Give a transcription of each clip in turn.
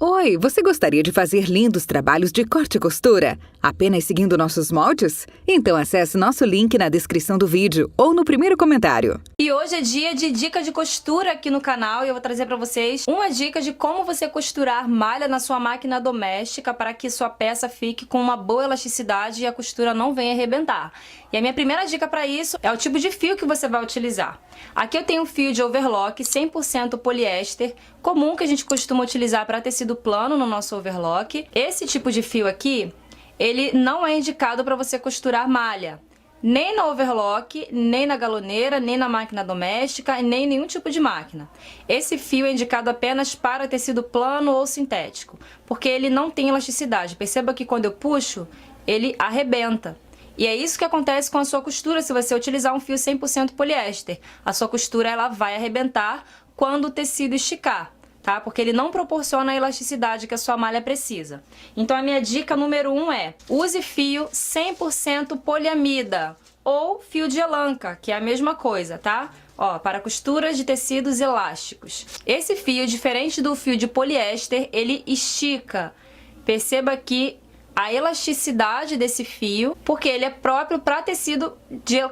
Oi, você gostaria de fazer lindos trabalhos de corte e costura? Apenas seguindo nossos moldes? Então acesse nosso link na descrição do vídeo ou no primeiro comentário. E hoje é dia de dica de costura aqui no canal e eu vou trazer para vocês uma dica de como você costurar malha na sua máquina doméstica para que sua peça fique com uma boa elasticidade e a costura não venha arrebentar. E a minha primeira dica para isso é o tipo de fio que você vai utilizar. Aqui eu tenho um fio de overlock 100% poliéster, comum que a gente costuma utilizar para tecido plano no nosso overlock. Esse tipo de fio aqui, ele não é indicado para você costurar malha. Nem na overlock, nem na galoneira, nem na máquina doméstica, nem em nenhum tipo de máquina. Esse fio é indicado apenas para tecido plano ou sintético, porque ele não tem elasticidade. Perceba que quando eu puxo, ele arrebenta. E é isso que acontece com a sua costura se você utilizar um fio 100% poliéster. A sua costura ela vai arrebentar quando o tecido esticar, tá? Porque ele não proporciona a elasticidade que a sua malha precisa. Então a minha dica número 1 é: use fio 100% poliamida ou fio de elanca, que é a mesma coisa, tá? Ó, para costuras de tecidos elásticos. Esse fio, diferente do fio de poliéster, ele estica. Perceba que a elasticidade desse fio, porque ele é próprio para tecido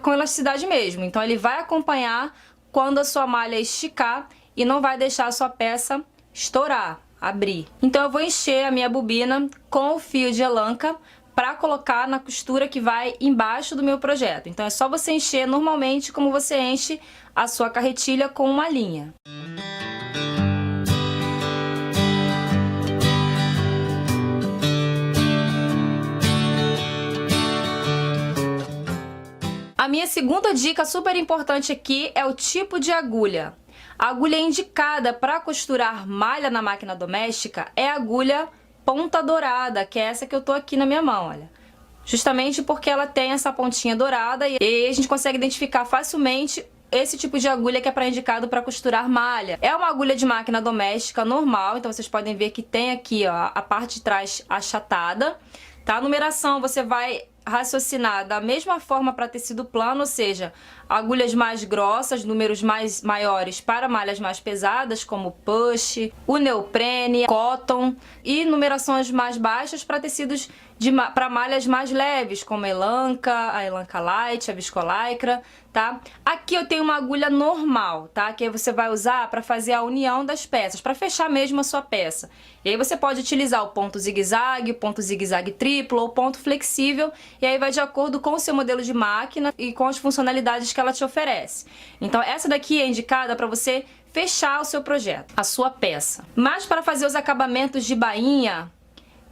com elasticidade mesmo. Então ele vai acompanhar quando a sua malha esticar e não vai deixar a sua peça estourar, abrir. Então eu vou encher a minha bobina com o fio de elanca para colocar na costura que vai embaixo do meu projeto. Então é só você encher normalmente como você enche a sua carretilha com uma linha. A minha segunda dica super importante aqui é o tipo de agulha. A agulha indicada para costurar malha na máquina doméstica é a agulha ponta dourada, que é essa que eu tô aqui na minha mão, olha. Justamente porque ela tem essa pontinha dourada e a gente consegue identificar facilmente esse tipo de agulha que é indicado para costurar malha. É uma agulha de máquina doméstica normal, então vocês podem ver que tem aqui, ó, a parte de trás achatada, tá? A numeração você vai raciocinar da mesma forma para tecido plano, ou seja, agulhas mais grossas, números maiores para malhas mais pesadas, como push, o neoprene, cotton, e numerações mais baixas para tecidos para malhas mais leves, como a elanca light, a viscolaicra, tá? Aqui eu tenho uma agulha normal, tá? Que aí você vai usar para fazer a união das peças, para fechar mesmo a sua peça. E aí você pode utilizar o ponto zigue-zague, o ponto zigue-zague triplo ou ponto flexível, e aí vai de acordo com o seu modelo de máquina e com as funcionalidades que ela te oferece. Então essa daqui é indicada para você fechar o seu projeto, a sua peça. Mas para fazer os acabamentos de bainha,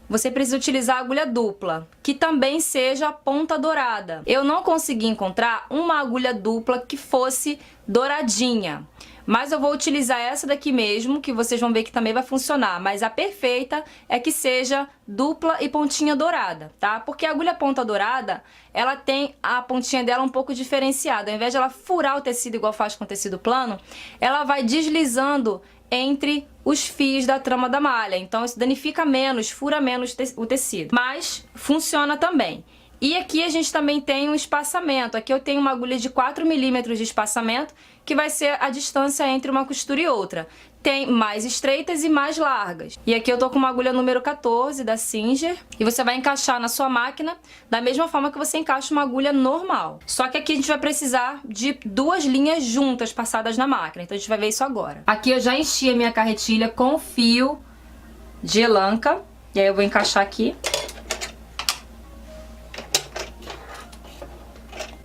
você precisa utilizar agulha dupla, que também seja ponta dourada. Eu não consegui encontrar uma agulha dupla que fosse douradinha, mas eu vou utilizar essa daqui mesmo, que vocês vão ver que também vai funcionar. Mas a perfeita é que seja dupla e pontinha dourada, tá? Porque a agulha ponta dourada, ela tem a pontinha dela um pouco diferenciada. Ao invés de ela furar o tecido igual faz com o tecido plano, ela vai deslizando entre os fios da trama da malha. Então isso danifica menos, fura menos o tecido. Mas funciona também. E aqui a gente também tem um espaçamento. Aqui eu tenho uma agulha de 4 milímetros de espaçamento, que vai ser a distância entre uma costura e outra. Tem mais estreitas e mais largas. E aqui eu tô com uma agulha número 14 da Singer. E você vai encaixar na sua máquina da mesma forma que você encaixa uma agulha normal. Só que aqui a gente vai precisar de duas linhas juntas passadas na máquina. Então a gente vai ver isso agora. Aqui eu já enchi a minha carretilha com fio de elanca. E aí eu vou encaixar aqui.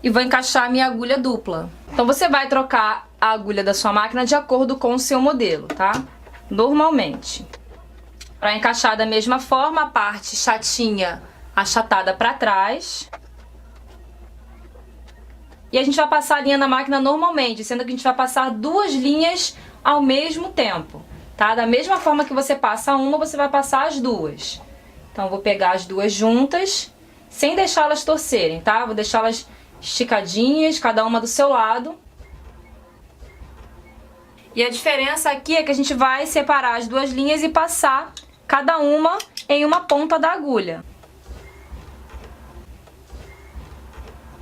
E vou encaixar a minha agulha dupla. Então você vai trocar a agulha da sua máquina de acordo com o seu modelo, tá? Normalmente. Para encaixar da mesma forma, a parte chatinha achatada para trás. E a gente vai passar a linha na máquina normalmente, sendo que a gente vai passar duas linhas ao mesmo tempo, tá? Da mesma forma que você passa uma, você vai passar as duas. Então eu vou pegar as duas juntas, sem deixá-las torcerem, tá? Vou deixá-las esticadinhas, cada uma do seu lado. E a diferença aqui é que a gente vai separar as duas linhas e passar cada uma em uma ponta da agulha.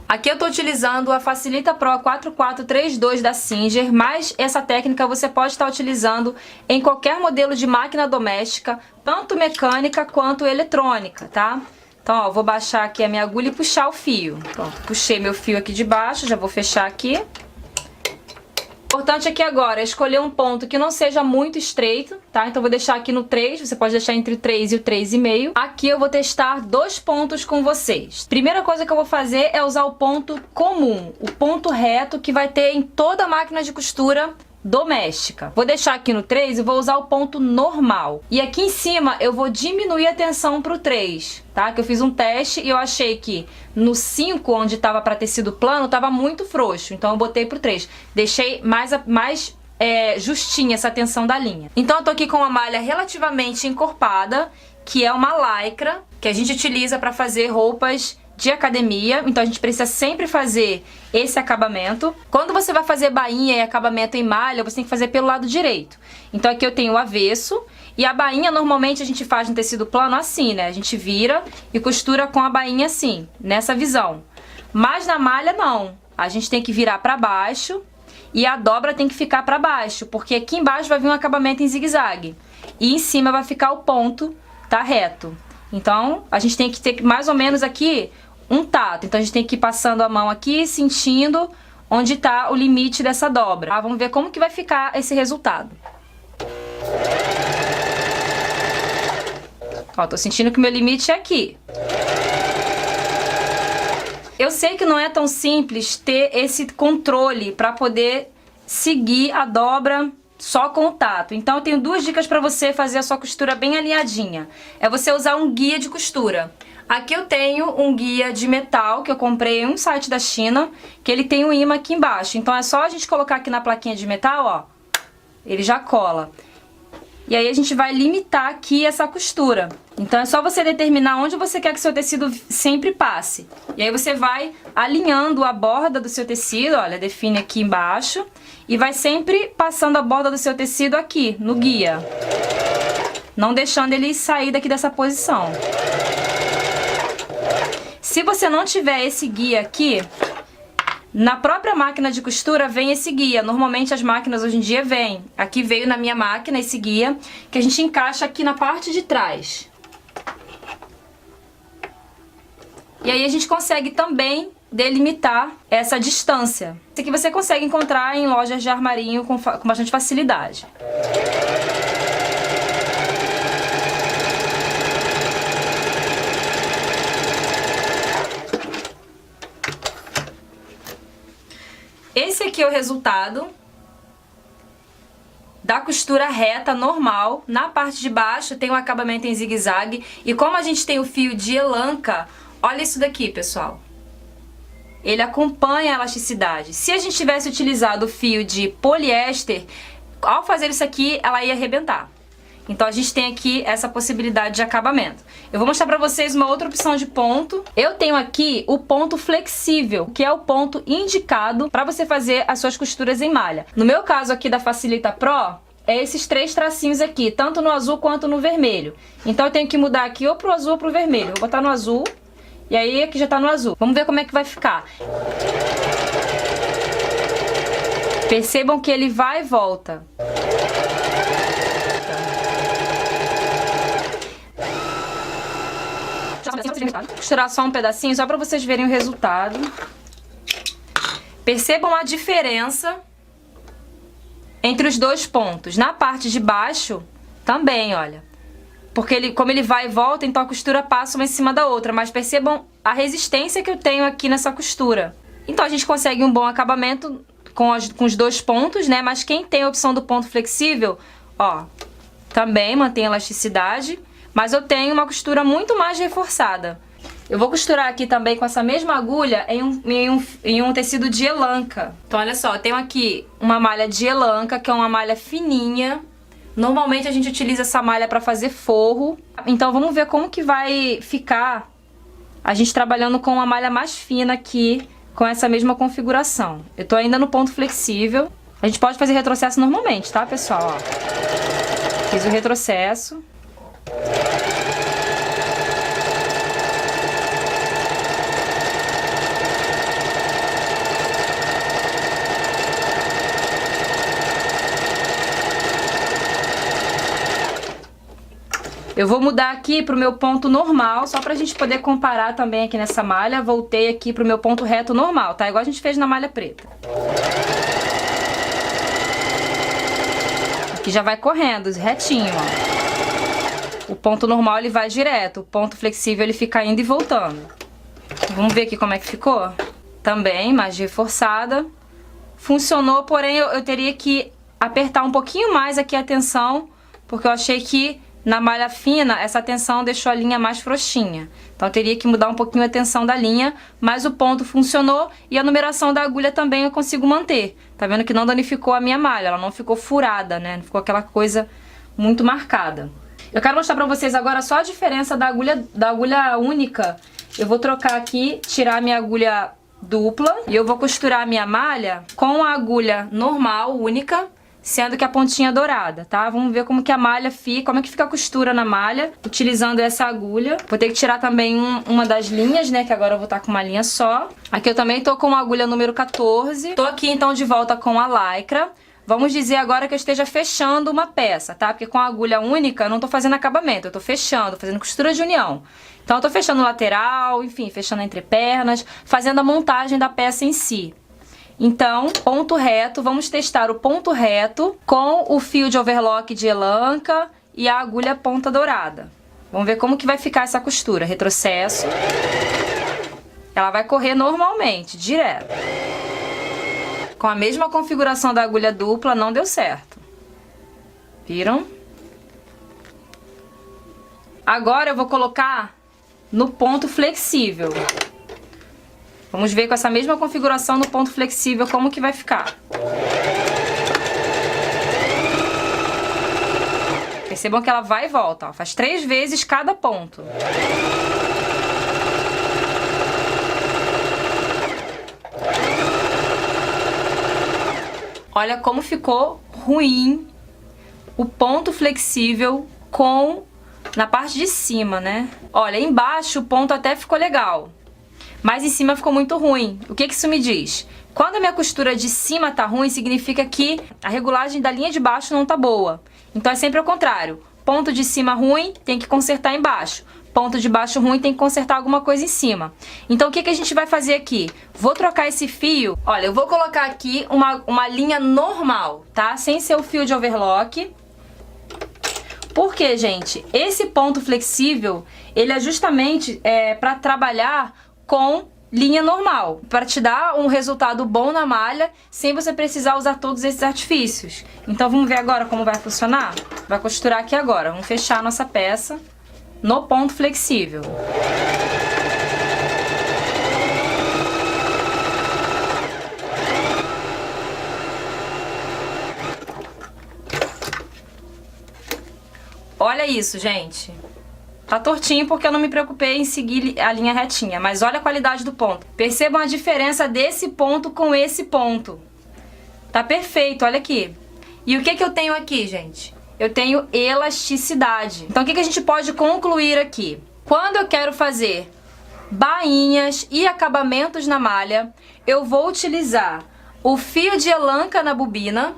Aqui eu tô utilizando a Facilita Pro 4432 da Singer, mas essa técnica você pode estar utilizando em qualquer modelo de máquina doméstica, tanto mecânica quanto eletrônica, tá? Então, ó, vou baixar aqui a minha agulha e puxar o fio. Pronto, puxei meu fio aqui de baixo, já vou fechar aqui. Importante aqui agora é escolher um ponto que não seja muito estreito, tá? Então vou deixar aqui no 3, você pode deixar entre o 3 e o 3,5. Aqui eu vou testar 2 pontos com vocês. Primeira coisa que eu vou fazer é usar o ponto comum, o ponto reto que vai ter em toda a máquina de costura doméstica. Vou deixar aqui no 3 e vou usar o ponto normal. E aqui em cima eu vou diminuir a tensão pro 3, tá? Que eu fiz um teste e eu achei que no 5, onde tava para tecido plano, tava muito frouxo. Então eu botei pro 3. Deixei mais justinha essa tensão da linha. Então eu tô aqui com uma malha relativamente encorpada, que é uma lycra, que a gente utiliza para fazer roupas de academia, então a gente precisa sempre fazer esse acabamento. Quando você vai fazer bainha e acabamento em malha, você tem que fazer pelo lado direito. Então aqui eu tenho o avesso, e a bainha normalmente a gente faz no tecido plano assim, né? A gente vira e costura com a bainha assim, nessa visão. Mas na malha não, a gente tem que virar para baixo e a dobra tem que ficar para baixo, porque aqui embaixo vai vir um acabamento em zigue-zague e em cima vai ficar o ponto, tá reto. Então a gente tem que ter mais ou menos aqui um tato, então a gente tem que ir passando a mão aqui, sentindo onde está o limite dessa dobra. Ah, vamos ver como que vai ficar esse resultado. Ó, tô sentindo que o meu limite é aqui. Eu sei que não é tão simples ter esse controle para poder seguir a dobra só com o tato. Então eu tenho 2 dicas para você fazer a sua costura bem alinhadinha. É você usar um guia de costura. Aqui eu tenho um guia de metal que eu comprei em um site da China, que ele tem um imã aqui embaixo. Então é só a gente colocar aqui na plaquinha de metal, ó, ele já cola. E aí a gente vai limitar aqui essa costura. Então é só você determinar onde você quer que seu tecido sempre passe. E aí você vai alinhando a borda do seu tecido, olha, define aqui embaixo. E vai sempre passando a borda do seu tecido aqui, no guia. Não deixando ele sair daqui dessa posição. Se você não tiver esse guia aqui, na própria máquina de costura vem esse guia. Normalmente as máquinas hoje em dia vêm. Aqui veio na minha máquina esse guia, que a gente encaixa aqui na parte de trás. E aí a gente consegue também delimitar essa distância. Esse aqui você consegue encontrar em lojas de armarinho com bastante facilidade. Esse aqui é o resultado da costura reta normal. Na parte de baixo tem um acabamento em zigue-zague. E como a gente tem o fio de elanca, olha isso daqui, pessoal. Ele acompanha a elasticidade. Se a gente tivesse utilizado o fio de poliéster, ao fazer isso aqui, ela ia arrebentar. Então a gente tem aqui essa possibilidade de acabamento. Eu vou mostrar pra vocês uma outra opção de ponto. Eu tenho aqui o ponto flexível, que é o ponto indicado para você fazer as suas costuras em malha. No meu caso aqui da Facilita Pro, é esses 3 tracinhos aqui, tanto no azul quanto no vermelho. Então eu tenho que mudar aqui ou pro azul ou pro vermelho. Vou botar no azul, e aí aqui já tá no azul. Vamos ver como é que vai ficar. Percebam que ele vai e volta. Vou costurar só um pedacinho, só para vocês verem o resultado. Percebam a diferença entre os 2 pontos. Na parte de baixo, também, olha. Porque como ele vai e volta, então a costura passa uma em cima da outra. Mas percebam a resistência que eu tenho aqui nessa costura. Então a gente consegue um bom acabamento com os 2 pontos, né? Mas quem tem a opção do ponto flexível, ó, também mantém a elasticidade. Mas eu tenho uma costura muito mais reforçada. Eu vou costurar aqui também com essa mesma agulha em um tecido de elanca. Então olha só, eu tenho aqui uma malha de elanca, que é uma malha fininha. Normalmente a gente utiliza essa malha para fazer forro. Então vamos ver como que vai ficar a gente trabalhando com uma malha mais fina aqui, com essa mesma configuração. Eu tô ainda no ponto flexível. A gente pode fazer retrocesso normalmente, tá, pessoal? Ó, fiz o retrocesso. Eu vou mudar aqui pro meu ponto normal, só pra gente poder comparar também aqui nessa malha. Voltei aqui pro meu ponto reto normal, tá? Igual a gente fez na malha preta. Aqui já vai correndo, retinho, ó. O ponto normal ele vai direto, o ponto flexível ele fica indo e voltando. Vamos ver aqui como é que ficou? Também, mais reforçada. Funcionou, porém eu teria que apertar um pouquinho mais aqui a tensão, porque eu achei que na malha fina essa tensão deixou a linha mais frouxinha. Então eu teria que mudar um pouquinho a tensão da linha, mas o ponto funcionou e a numeração da agulha também eu consigo manter. Tá vendo que não danificou a minha malha, ela não ficou furada, né? Não ficou aquela coisa muito marcada. Eu quero mostrar pra vocês agora só a diferença da agulha única. Eu vou trocar aqui, tirar a minha agulha dupla e eu vou costurar a minha malha com a agulha normal, única, sendo que a pontinha dourada, tá? Vamos ver como que a malha fica, como é que fica a costura na malha, utilizando essa agulha. Vou ter que tirar também uma das linhas, né, que agora eu vou estar com uma linha só. Aqui eu também tô com a agulha número 14. Tô aqui então de volta com a lycra. Vamos dizer agora que eu esteja fechando uma peça, tá? Porque com a agulha única eu não tô fazendo acabamento, eu tô fechando, fazendo costura de união. Então eu tô fechando o lateral, enfim, fechando entre pernas, fazendo a montagem da peça em si. Então, ponto reto, vamos testar o ponto reto com o fio de overlock de elanca e a agulha ponta dourada. Vamos ver como que vai ficar essa costura. Retrocesso. Ela vai correr normalmente, direto. Com a mesma configuração da agulha dupla, não deu certo. Viram? Agora eu vou colocar no ponto flexível. Vamos ver com essa mesma configuração no ponto flexível como que vai ficar. Percebam que ela vai e volta, ó. Faz 3 vezes cada ponto. Olha como ficou ruim o ponto flexível na parte de cima, né? Olha, embaixo o ponto até ficou legal, mas em cima ficou muito ruim. O que isso me diz? Quando a minha costura de cima tá ruim, significa que a regulagem da linha de baixo não tá boa. Então é sempre ao contrário. Ponto de cima ruim, tem que consertar embaixo. Ponto de baixo ruim, tem que consertar alguma coisa em cima. Então o que a gente vai fazer aqui? Vou trocar esse fio. Olha, eu vou colocar aqui uma linha normal, tá? Sem ser o fio de overlock. Porque, gente, esse ponto flexível, ele é justamente para trabalhar com linha normal, para te dar um resultado bom na malha, sem você precisar usar todos esses artifícios. Então vamos ver agora como vai funcionar? Vai costurar aqui agora, vamos fechar a nossa peça no ponto flexível. Olha isso, gente. Tá tortinho porque eu não me preocupei em seguir a linha retinha, mas olha a qualidade do ponto. Percebam a diferença desse ponto com esse ponto. Tá perfeito, olha aqui. E o que eu tenho aqui, gente? Eu tenho elasticidade. Então o que a gente pode concluir aqui? Quando eu quero fazer bainhas e acabamentos na malha, eu vou utilizar o fio de elanca na bobina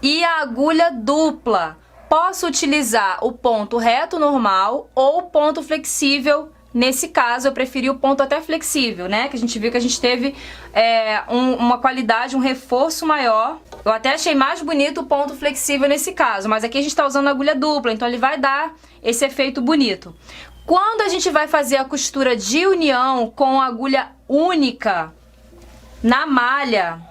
e a agulha dupla. Posso utilizar o ponto reto normal ou o ponto flexível. Nesse caso, eu preferi o ponto até flexível, né? Que a gente viu que a gente teve uma qualidade, um reforço maior. Eu até achei mais bonito o ponto flexível nesse caso, mas aqui a gente tá usando a agulha dupla, então ele vai dar esse efeito bonito. Quando a gente vai fazer a costura de união com agulha única na malha,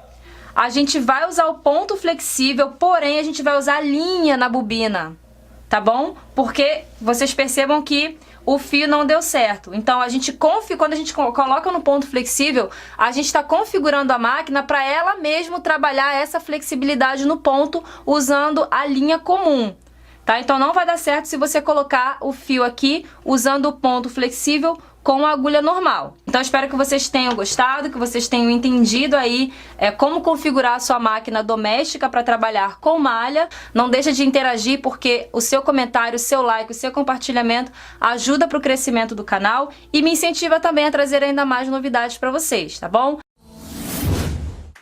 a gente vai usar o ponto flexível, porém a gente vai usar a linha na bobina, tá bom? Porque vocês percebam que o fio não deu certo. Então quando a gente coloca no ponto flexível, a gente está configurando a máquina para ela mesmo trabalhar essa flexibilidade no ponto usando a linha comum. Tá? Então não vai dar certo se você colocar o fio aqui usando o ponto flexível com a agulha normal. Então espero que vocês tenham gostado, que vocês tenham entendido aí como configurar a sua máquina doméstica para trabalhar com malha. Não deixa de interagir porque o seu comentário, o seu like, o seu compartilhamento ajuda para o crescimento do canal e me incentiva também a trazer ainda mais novidades para vocês, tá bom?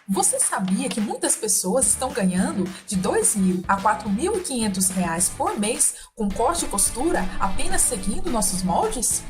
Você sabia que muitas pessoas estão ganhando de R$ 2.000 a R$ 4.500 por mês com corte e costura apenas seguindo nossos moldes?